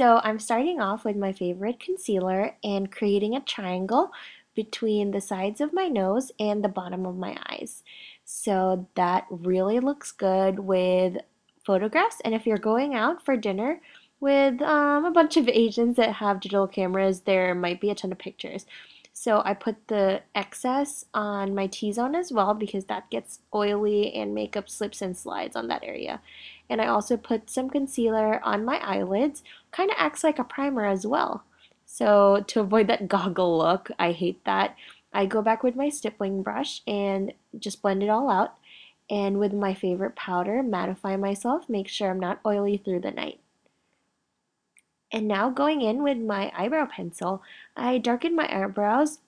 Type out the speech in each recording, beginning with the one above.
So I'm starting off with my favorite concealer and creating a triangle between the sides of my nose and the bottom of my eyes. So that really looks good with photographs. And if you're going out for dinner with a bunch of Asians that have digital cameras, there might be a ton of pictures. So I put the excess on my T-zone as well because that gets oily and makeup slips and slides on that area. And I also put some concealer on my eyelids, kind of acts like a primer as well. So to avoid that goggle look, I hate that. I go back with my stippling brush and just blend it all out. And with my favorite powder, mattify myself, make sure I'm not oily through the night. And now going in with my eyebrow pencil, I darken my eyebrows.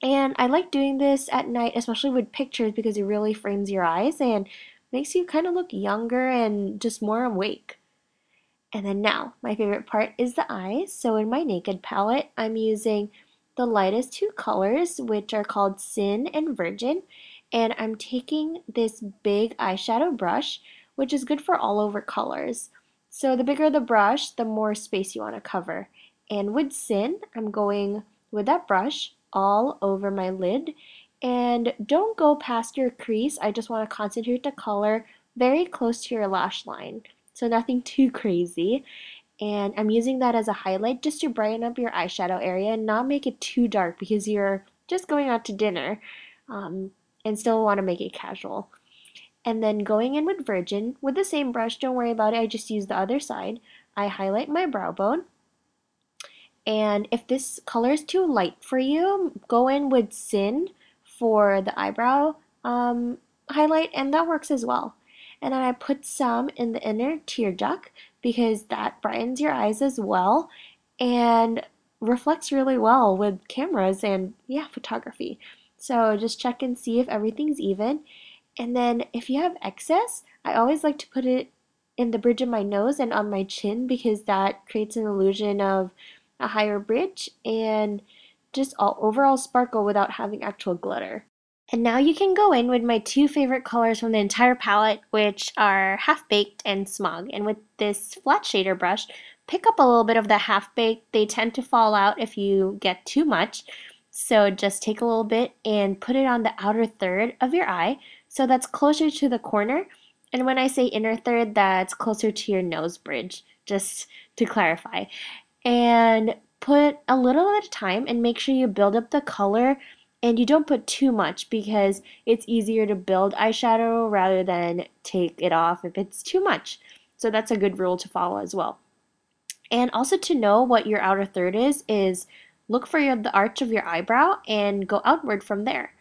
And I like doing this at night, especially with pictures, because it really frames your eyes and makes you kind of look younger and just more awake. And then now, my favorite part is the eyes. So in my Naked palette, I'm using the lightest two colors, which are called Sin and Virgin. And I'm taking this big eyeshadow brush, which is good for all over colors. So the bigger the brush, the more space you want to cover. And with Sin, I'm going with that brush all over my lid. And don't go past your crease. I just want to concentrate the color very close to your lash line. So nothing too crazy. And I'm using that as a highlight just to brighten up your eyeshadow area and not make it too dark because you're just going out to dinner and still want to make it casual. And then going in with Virgin, with the same brush, don't worry about it, I just use the other side. I highlight my brow bone. And if this color is too light for you, go in with Sin for the eyebrow highlight, and that works as well. And then I put some in the inner tear duct because that brightens your eyes as well and reflects really well with cameras and yeah, photography. So just check and see if everything's even. And then if you have excess, I always like to put it in the bridge of my nose and on my chin because that creates an illusion of a higher bridge and just all overall sparkle without having actual glitter. And now you can go in with my two favorite colors from the entire palette, which are Half Baked and Smog. And with this flat shader brush, pick up a little bit of the Half Baked. They tend to fall out if you get too much. So just take a little bit and put it on the outer third of your eye. So that's closer to the corner. And when I say inner third, that's closer to your nose bridge, just to clarify. And put a little at a time and make sure you build up the color and you don't put too much because it's easier to build eyeshadow rather than take it off if it's too much. So that's a good rule to follow as well. And also to know what your outer third is look for the arch of your eyebrow and go outward from there.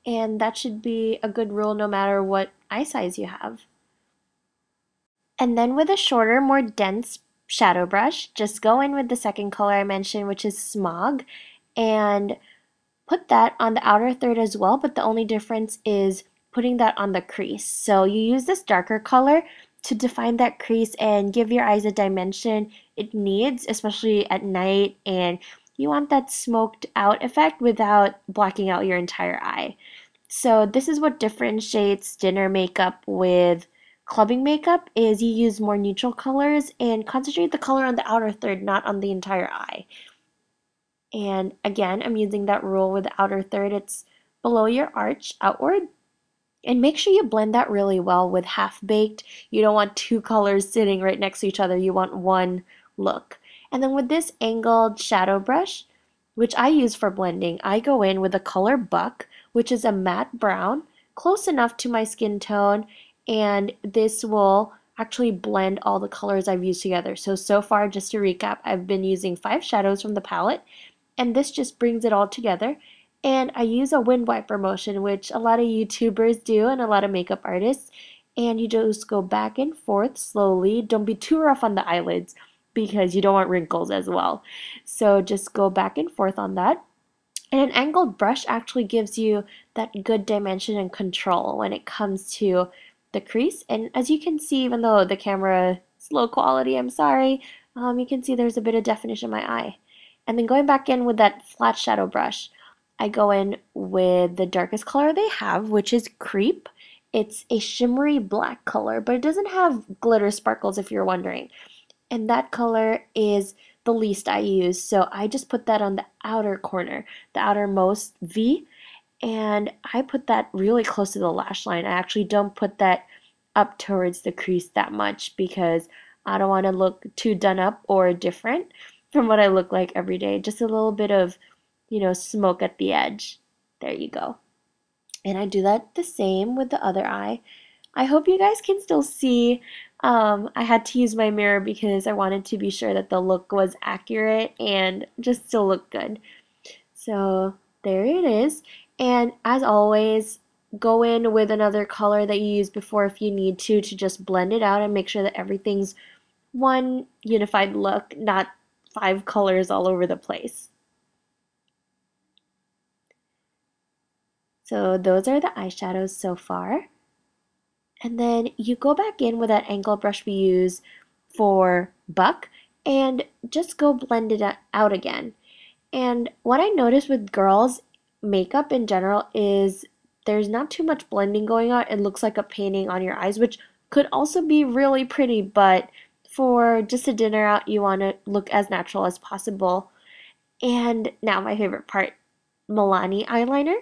And that should be a good rule no matter what eye size you have. And then with a shorter, more dense shadow brush, just go in with the second color I mentioned, which is Smog, and put that on the outer third as well, but the only difference is putting that on the crease. So you use this darker color to define that crease and give your eyes a dimension it needs, especially at night, and you want that smoked out effect without blacking out your entire eye. So this is what differentiates dinner makeup with clubbing makeup is you use more neutral colors and concentrate the color on the outer third, not on the entire eye. And again, I'm using that rule with the outer third. It's below your arch, outward. And make sure you blend that really well with Half Baked. You don't want two colors sitting right next to each other. You want one look. And then with this angled shadow brush, which I use for blending, I go in with the color Buck, which is a matte brown, close enough to my skin tone. And this will actually blend all the colors I've used together. So far, just to recap, I've been using 5 shadows from the palette. And this just brings it all together. And I use a wind wiper motion, which a lot of YouTubers do and a lot of makeup artists. And you just go back and forth slowly. Don't be too rough on the eyelids because you don't want wrinkles as well. So just go back and forth on that. And an angled brush actually gives you that good dimension and control when it comes to the crease. And as you can see, even though the camera is low quality, I'm sorry, you can see there's a bit of definition in my eye. And then going back in with that flat shadow brush, I go in with the darkest color they have, which is Creep. It's a shimmery black color, but it doesn't have glitter sparkles if you're wondering. and that color is the least I use, so I just put that on the outer corner, the outermost V, and I put that really close to the lash line. I actually don't put that up towards the crease that much because I don't want to look too done up or different from what I look like every day. Just a little bit of, smoke at the edge. There you go. And I do that the same with the other eye. I hope you guys can still see. I had to use my mirror because I wanted to be sure that the look was accurate and just still look good. So there it is. And as always, go in with another color that you used before if you need to just blend it out and make sure that everything's one unified look, not 5 colors all over the place. So those are the eyeshadows so far. And then you go back in with that angle brush we use for Buck and just go blend it out again. And what I notice with girls' makeup in general is there's not too much blending going on. It looks like a painting on your eyes, which could also be really pretty, but for just a dinner out, you want to look as natural as possible. And now my favorite part, Milani eyeliner.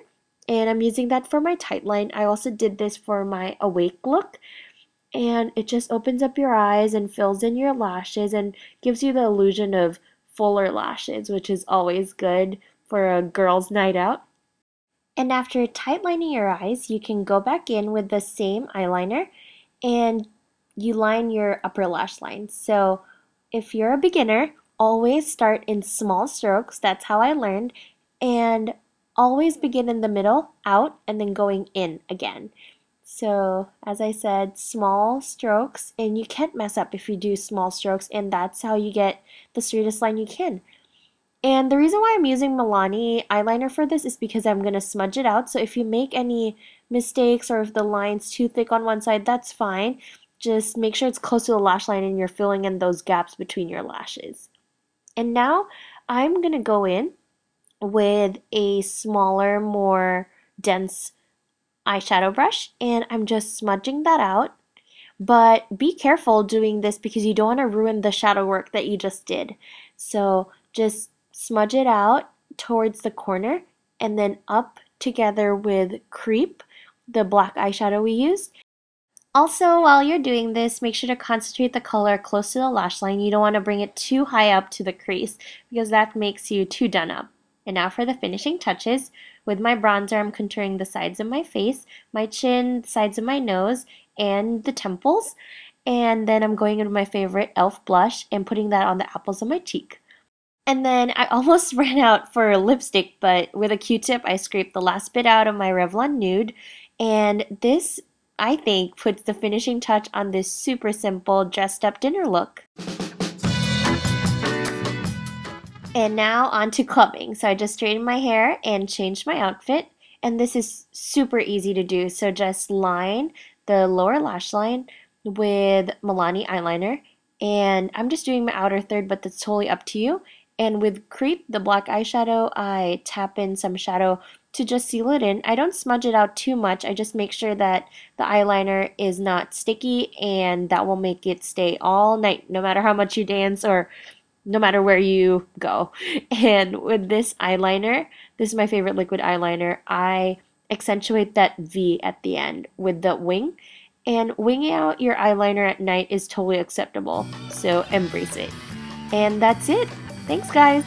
And I'm using that for my tight line. I also did this for my awake look. And it just opens up your eyes and fills in your lashes and gives you the illusion of fuller lashes, which is always good for a girl's night out. And after tight lining your eyes, you can go back in with the same eyeliner and you line your upper lash line. So if you're a beginner, always start in small strokes. That's how I learned. And always begin in the middle, out, and then going in again. So as I said, small strokes, and you can't mess up if you do small strokes, and that's how you get the straightest line you can. And the reason why I'm using Milani eyeliner for this is because I'm going to smudge it out. So if you make any mistakes or if the line's too thick on one side, that's fine. Just make sure it's close to the lash line and you're filling in those gaps between your lashes. And now I'm going to go in with a smaller, more dense eyeshadow brush, and I'm just smudging that out. But be careful doing this because you don't want to ruin the shadow work that you just did. So just smudge it out towards the corner and then up together with Creep, the black eyeshadow we used. Also, while you're doing this, make sure to concentrate the color close to the lash line. You don't want to bring it too high up to the crease because that makes you too done up. And now for the finishing touches. With my bronzer, I'm contouring the sides of my face, my chin, the sides of my nose, and the temples. And then I'm going in with my favorite e.l.f. blush and putting that on the apples of my cheek. And then I almost ran out for lipstick, but with a Q-tip, I scraped the last bit out of my Revlon Nude. And this, I think, puts the finishing touch on this super simple dressed up dinner look. And now on to clubbing. So I just straightened my hair and changed my outfit. And this is super easy to do. So just line the lower lash line with Milani eyeliner. And I'm just doing my outer third, but that's totally up to you. And with Creep, the black eyeshadow, I tap in some shadow to just seal it in. I don't smudge it out too much. I just make sure that the eyeliner is not sticky, and that will make it stay all night, no matter how much you dance or no matter where you go. And with this eyeliner, this is my favorite liquid eyeliner, I accentuate that V at the end with the wing. And winging out your eyeliner at night is totally acceptable, so embrace it. And that's it. Thanks, guys.